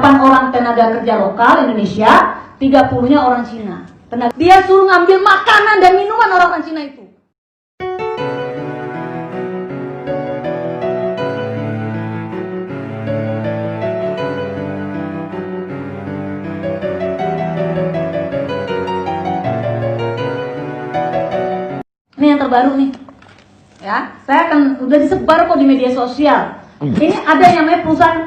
8 orang tenaga kerja lokal Indonesia, 30-nya orang Cina. Dia suruh ngambil makanan dan minuman orang Cina itu. Ini yang terbaru nih, ya. Saya akan udah disebar kok di media sosial. Ini ada yang namanya perusahaan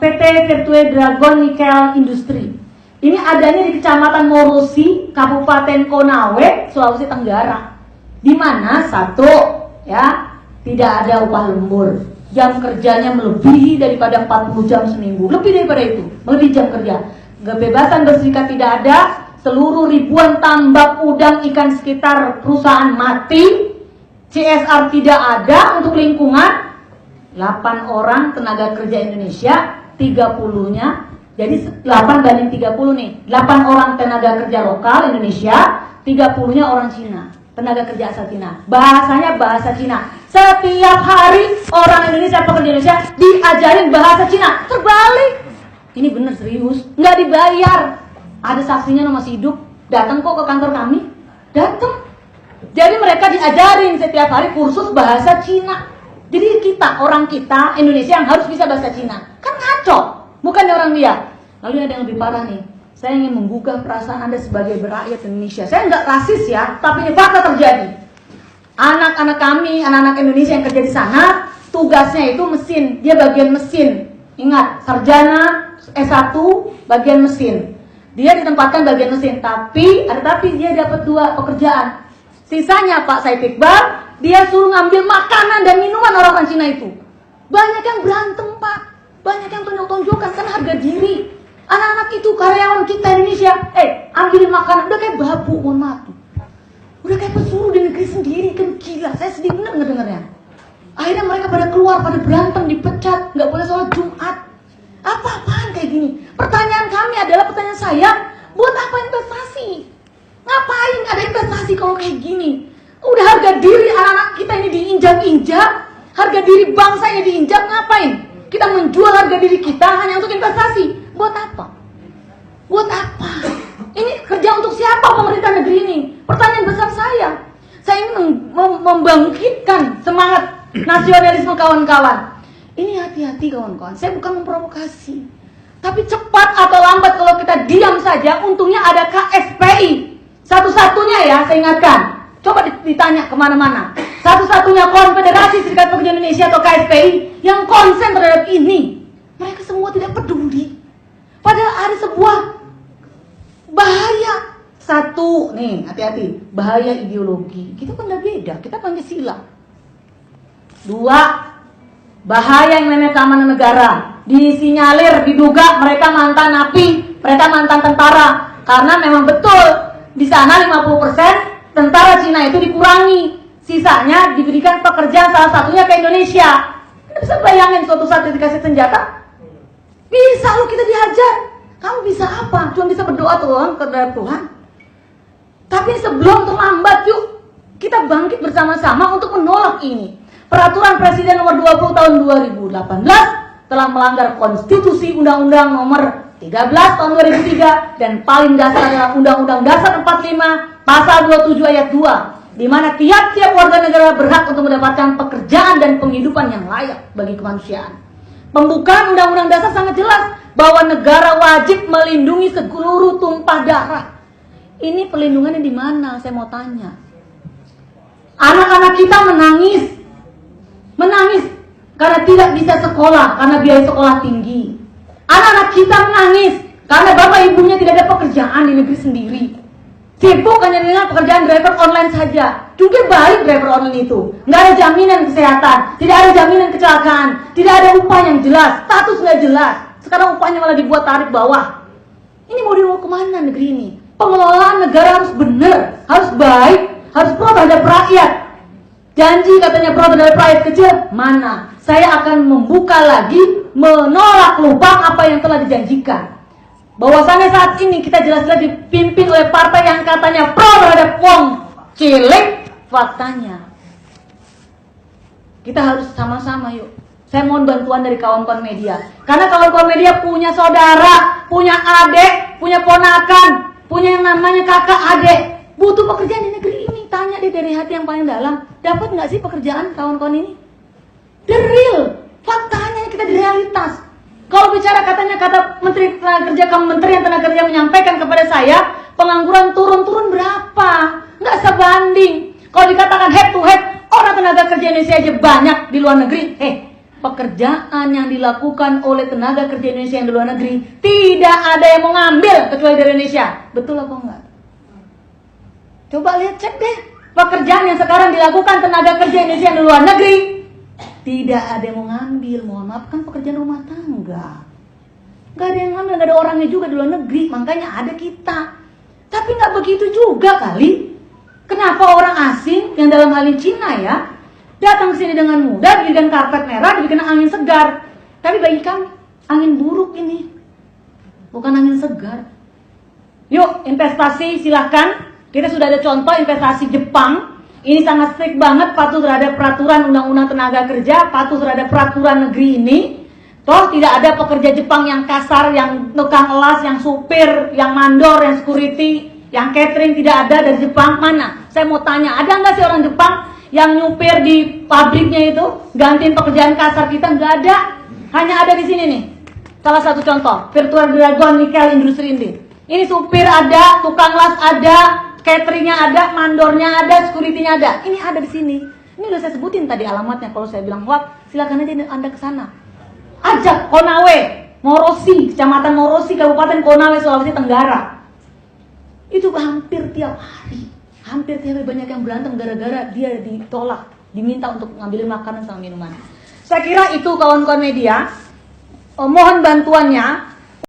PT Virtue Dragon Nickel Industri. Ini adanya di Kecamatan Morosi, Kabupaten Konawe, Sulawesi Tenggara. Di mana satu, ya, tidak ada upah lembur. Jam kerjanya melebihi daripada 40 jam seminggu, lebih daripada itu, melebihi jam kerja. Kebebasan berserikat tidak ada. Seluruh ribuan tambak udang ikan sekitar perusahaan mati. CSR tidak ada untuk lingkungan. 8 orang tenaga kerja Indonesia, 30-nya, jadi 8 banding 30 nih. 8 orang tenaga kerja lokal Indonesia, 30-nya orang Cina, tenaga kerja asal Cina. Bahasanya bahasa Cina. Setiap hari orang Indonesia, pekerja Indonesia diajarin bahasa Cina. Terbalik. Ini bener serius, nggak dibayar. Ada saksinya masih hidup, datang kok ke kantor kami, datang. Jadi mereka diajarin setiap hari kursus bahasa Cina. Jadi kita, orang kita, Indonesia yang harus bisa bahasa Cina. Kan ngaco, bukannya orang dia. Lalu ada yang lebih parah nih, saya ingin menggugah perasaan Anda sebagai berakyat Indonesia. Saya nggak rasis ya, tapi ini fakta terjadi. Anak-anak kami, anak-anak Indonesia yang kerja di sana, tugasnya itu mesin, dia bagian mesin. Ingat, sarjana S1 bagian mesin. Dia ditempatkan bagian mesin, tapi dia dapat 2 pekerjaan. Sisanya Pak Said Iqbal, dia suruh ngambil makanan dan minuman orang Cina itu. Banyak yang berantem Pak, banyak yang tonjok-tonjokan karena harga diri. Anak-anak itu karyawan kita Indonesia, ambilin makanan, udah kayak babu, mohon maaf. Udah kayak pesuruh di negeri sendiri, kan gila. Saya sedih bener ngedengernya. Akhirnya mereka pada keluar, pada berantem, dipecat, nggak boleh sholat Jumat. Apa-apaan kayak gini? Pertanyaan kami adalah, pertanyaan saya, buat apa investasi? Ngapain ada investasi kalau kayak gini? Udah harga diri anak-anak kita ini diinjak-injak, harga diri bangsa ini diinjak, ngapain? Kita menjual harga diri kita hanya untuk investasi. Buat apa? Buat apa? Ini kerja untuk siapa pemerintah negeri ini? Pertanyaan besar saya. Saya ingin membangkitkan semangat nasionalisme kawan-kawan. Ini hati-hati kawan-kawan, saya bukan memprovokasi. Tapi cepat atau lambat kalau kita diam saja, untungnya ada KSPI. Satu-satunya ya, saya ingatkan. Coba ditanya kemana-mana. Satu-satunya Konfederasi Serikat Pekerja Indonesia atau KSPI yang konsen terhadap ini. Mereka semua tidak peduli. Padahal ada sebuah bahaya. Satu, nih hati-hati, bahaya ideologi. Kita kan udah beda, kita Pancasila. 2, bahaya yang namanya keamanan negara. Disinyalir, diduga mereka mantan napi, mereka mantan tentara. Karena memang betul, di sana 50% tentara Cina itu dikurangi. Sisanya diberikan pekerjaan, salah satunya ke Indonesia. Anda bisa bayangin suatu saat dikasih senjata? Bisa loh kita dihajar. Kamu bisa apa? Cuma bisa berdoa Tuhan kepada Tuhan. Tapi sebelum terlambat, yuk kita bangkit bersama-sama untuk menolak ini. Peraturan Presiden nomor 20 tahun 2018 telah melanggar konstitusi Undang-Undang nomor 13 tahun 2003 dan paling dasar adalah Undang-Undang Dasar 45 pasal 27 ayat 2, di mana tiap-tiap warga negara berhak untuk mendapatkan pekerjaan dan penghidupan yang layak bagi kemanusiaan. Pembukaan Undang-Undang Dasar sangat jelas bahwa negara wajib melindungi seluruh tumpah darah. Ini perlindungannya di mana? Saya mau tanya. Anak-anak kita menangis karena tidak bisa sekolah, karena biaya sekolah tinggi. Anak-anak kita menangis karena bapak ibunya tidak ada pekerjaan di negeri sendiri. Sibuk hanya dengan pekerjaan driver online saja. Juga baik driver online itu. Nggak ada jaminan kesehatan, tidak ada jaminan kecelakaan, tidak ada upah yang jelas, status nggak jelas. Sekarang upahnya malah dibuat tarif bawah. Ini mau dibawa kemana negeri ini? Pengelolaan negara harus benar, harus baik, harus pro terhadap rakyat. Janji katanya pro terhadap rakyat kecil, mana? Saya akan membuka lagi, menolak lubang apa yang telah dijanjikan. Bahwasannya saat ini kita jelas-jelas dipimpin oleh partai yang katanya pro terhadap wong cilik. Faktanya kita harus sama-sama yuk Saya mohon bantuan dari kawan-kawan media. Karena kawan-kawan media punya saudara, punya adik, punya ponakan, punya yang namanya kakak adik. Butuh pekerjaan di negeri ini. Tanya deh dari hati yang paling dalam. Dapat nggak sih pekerjaan kawan-kawan ini? The real. Faktanya kita di realitas. Kalau bicara katanya kata Menteri Tenaga Kerja, Kementerian Tenaga Kerja menyampaikan kepada saya, pengangguran turun berapa? Nggak sebanding. Kalau dikatakan head to head, orang tenaga kerja Indonesia aja banyak di luar negeri. Pekerjaan yang dilakukan oleh tenaga kerja Indonesia yang di luar negeri tidak ada yang mau ngambil kecuali dari Indonesia. Betul apa enggak? Coba lihat, cek deh. Pekerjaan yang sekarang dilakukan tenaga kerja Indonesia yang di luar negeri tidak ada yang mau ngambil. Mohon maaf, kan pekerjaan rumah tangga. Gak ada yang ngambil, gak ada orangnya juga di luar negeri. Makanya ada kita. Tapi gak begitu juga kali. Kenapa orang asing yang dalam hal ini Cina ya datang ke sini dengan mudah, diberikan karpet merah, diberikan angin segar. Tapi bagi kami, angin buruk ini. Bukan angin segar. Yuk, investasi silahkan. Kita sudah ada contoh investasi Jepang. Ini sangat strict banget, patuh terhadap peraturan undang-undang tenaga kerja, patuh terhadap peraturan negeri ini. Toh tidak ada pekerja Jepang yang kasar, yang tukang elas, yang supir, yang mandor, yang security, yang catering, tidak ada dari Jepang. Mana? Saya mau tanya, ada nggak sih orang Jepang yang nyupir di pabriknya itu gantiin pekerjaan kasar kita? Nggak ada. Hanya ada di sini nih. Salah satu contoh, Virtual Dragon Nickel Industri ini supir ada, tukang las ada, cateringnya ada, mandornya ada, securitynya ada. Ini ada di sini. Ini udah saya sebutin tadi alamatnya. Kalau saya bilang hoax, silakan aja Anda ke sana. Ajak Konawe, Morosi, Kecamatan Morosi, Kabupaten Konawe, Sulawesi Tenggara. Itu hampir tiap hari. Hampir tiap hari banyak yang berantem gara-gara dia ditolak, diminta untuk ngambilin makanan sama minuman. Saya kira itu kawan-kawan media. Mohon bantuannya.